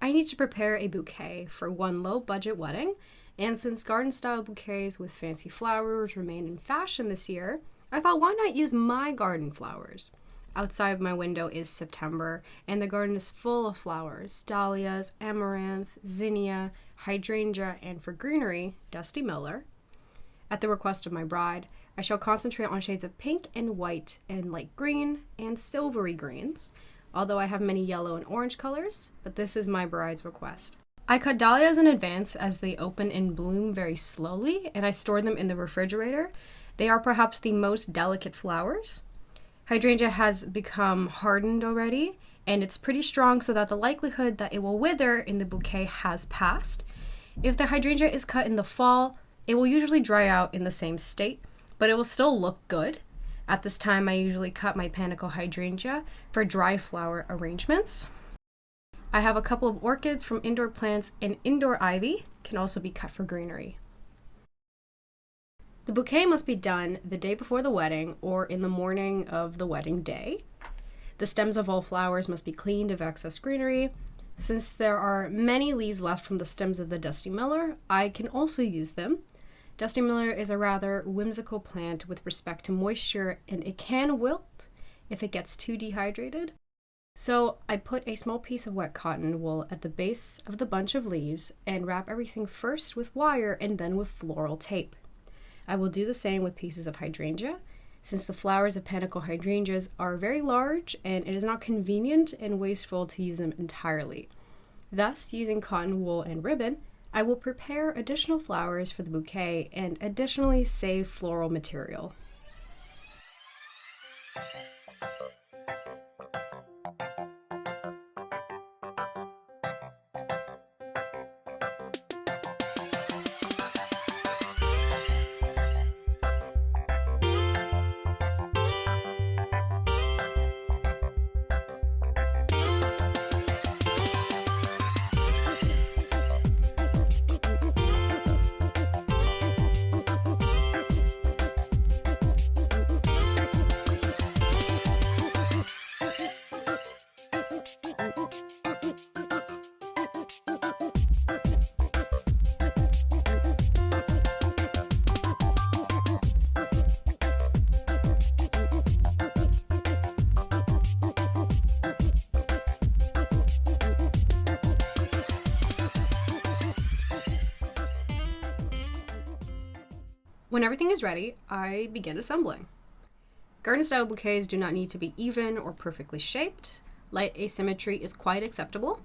I need to prepare a bouquet for one low-budget wedding, and since garden-style bouquets with fancy flowers remain in fashion this year, I thought why not use my garden flowers? Outside of my window is September, and the garden is full of flowers: dahlias, amaranth, zinnia, hydrangea, and for greenery, Dusty Miller. At the request of my bride, I shall concentrate on shades of pink and white and light green and silvery greens, although I have many yellow and orange colors, but this is my bride's request. I cut dahlias in advance as they open and bloom very slowly, and I store them in the refrigerator. They are perhaps the most delicate flowers. Hydrangea has become hardened already, and it's pretty strong so that the likelihood that it will wither in the bouquet has passed. If the hydrangea is cut in the fall, it will usually dry out in the same state, but it will still look good. At this time, I usually cut my panicle hydrangea for dry flower arrangements. I have a couple of orchids from indoor plants, and indoor ivy can also be cut for greenery. The bouquet must be done the day before the wedding or in the morning of the wedding day. The stems of all flowers must be cleaned of excess greenery. Since there are many leaves left from the stems of the Dusty Miller, I can also use them. Dusty Miller is a rather whimsical plant with respect to moisture, and it can wilt if it gets too dehydrated. So I put a small piece of wet cotton wool at the base of the bunch of leaves and wrap everything first with wire and then with floral tape. I will do the same with pieces of hydrangea, since the flowers of panicle hydrangeas are very large and it is not convenient and wasteful to use them entirely. Thus, using cotton wool and ribbon, I will prepare additional flowers for the bouquet and additionally save floral material. When everything is ready, I begin assembling. Garden-style bouquets do not need to be even or perfectly shaped. Light asymmetry is quite acceptable.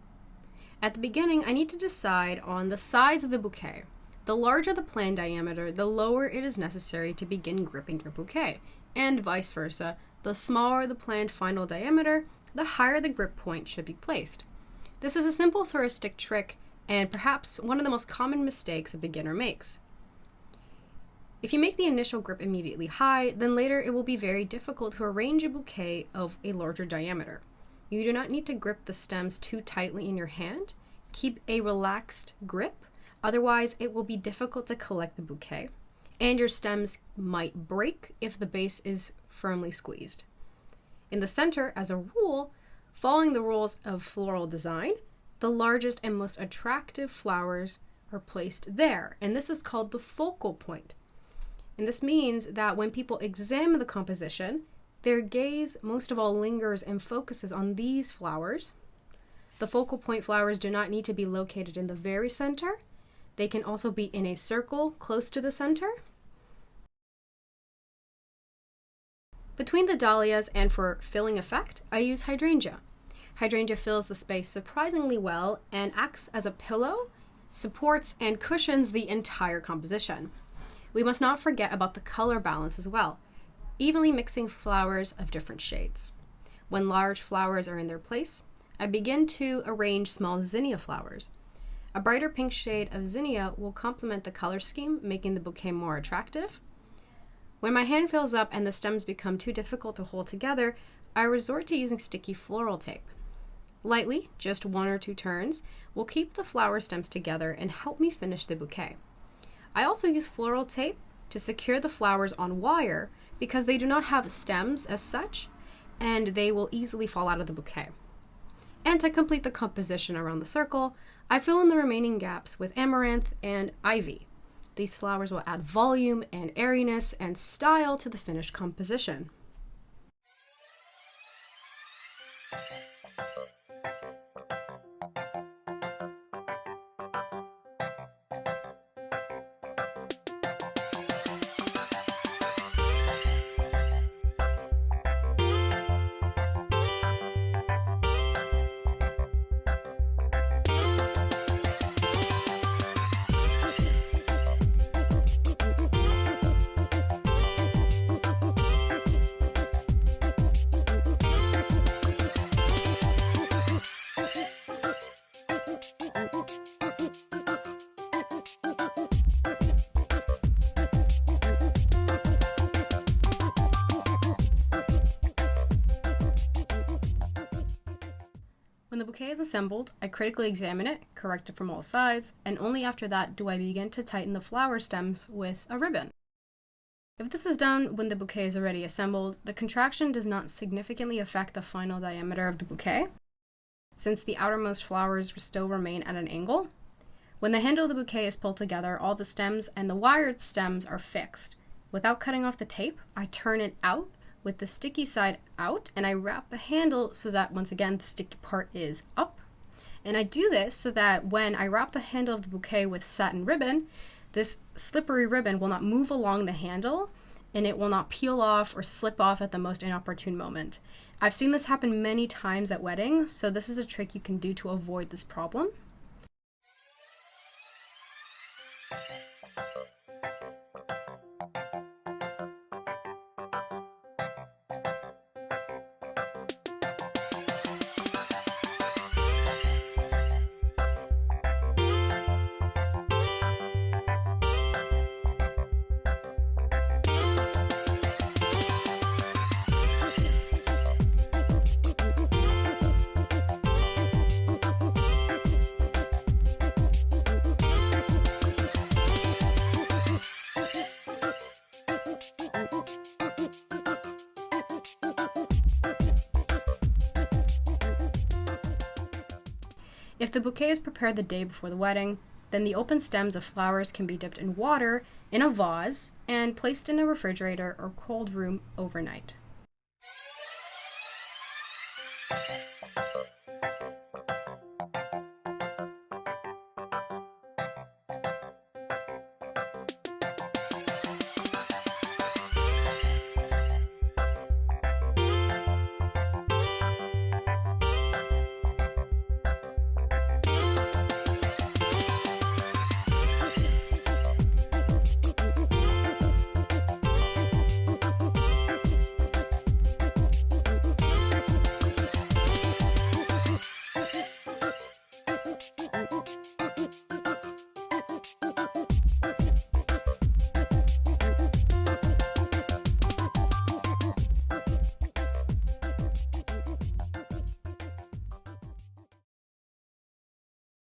At the beginning, I need to decide on the size of the bouquet. The larger the plant diameter, the lower it is necessary to begin gripping your bouquet, and vice versa. The smaller the plant final diameter, the higher the grip point should be placed. This is a simple floristic trick and perhaps one of the most common mistakes a beginner makes. If you make the initial grip immediately high, then later it will be very difficult to arrange a bouquet of a larger diameter. You do not need to grip the stems too tightly in your hand. Keep a relaxed grip, otherwise it will be difficult to collect the bouquet, and your stems might break if the base is firmly squeezed. In the center, as a rule, following the rules of floral design, the largest and most attractive flowers are placed there, and this is called the focal point. And this means that when people examine the composition, their gaze most of all lingers and focuses on these flowers. The focal point flowers do not need to be located in the very center. They can also be in a circle close to the center. Between the dahlias and for filling effect, I use hydrangea. Hydrangea fills the space surprisingly well and acts as a pillow, supports and cushions the entire composition. We must not forget about the color balance as well, evenly mixing flowers of different shades. When large flowers are in their place, I begin to arrange small zinnia flowers. A brighter pink shade of zinnia will complement the color scheme, making the bouquet more attractive. When my hand fills up and the stems become too difficult to hold together, I resort to using sticky floral tape. Lightly, just 1 or 2 turns, will keep the flower stems together and help me finish the bouquet. I also use floral tape to secure the flowers on wire because they do not have stems as such, and they will easily fall out of the bouquet. And to complete the composition around the circle, I fill in the remaining gaps with amaranth and ivy. These flowers will add volume and airiness and style to the finished composition. When the bouquet is assembled, I critically examine it, correct it from all sides, and only after that do I begin to tighten the flower stems with a ribbon. If this is done when the bouquet is already assembled, the contraction does not significantly affect the final diameter of the bouquet, since the outermost flowers still remain at an angle. When the handle of the bouquet is pulled together, all the stems and the wired stems are fixed. Without cutting off the tape, I turn it out with the sticky side out, and I wrap the handle so that, once again, the sticky part is up. And I do this so that when I wrap the handle of the bouquet with satin ribbon, this slippery ribbon will not move along the handle, and it will not peel off or slip off at the most inopportune moment. I've seen this happen many times at weddings, so this is a trick you can do to avoid this problem. If the bouquet is prepared the day before the wedding, then the open stems of flowers can be dipped in water in a vase and placed in a refrigerator or cold room overnight.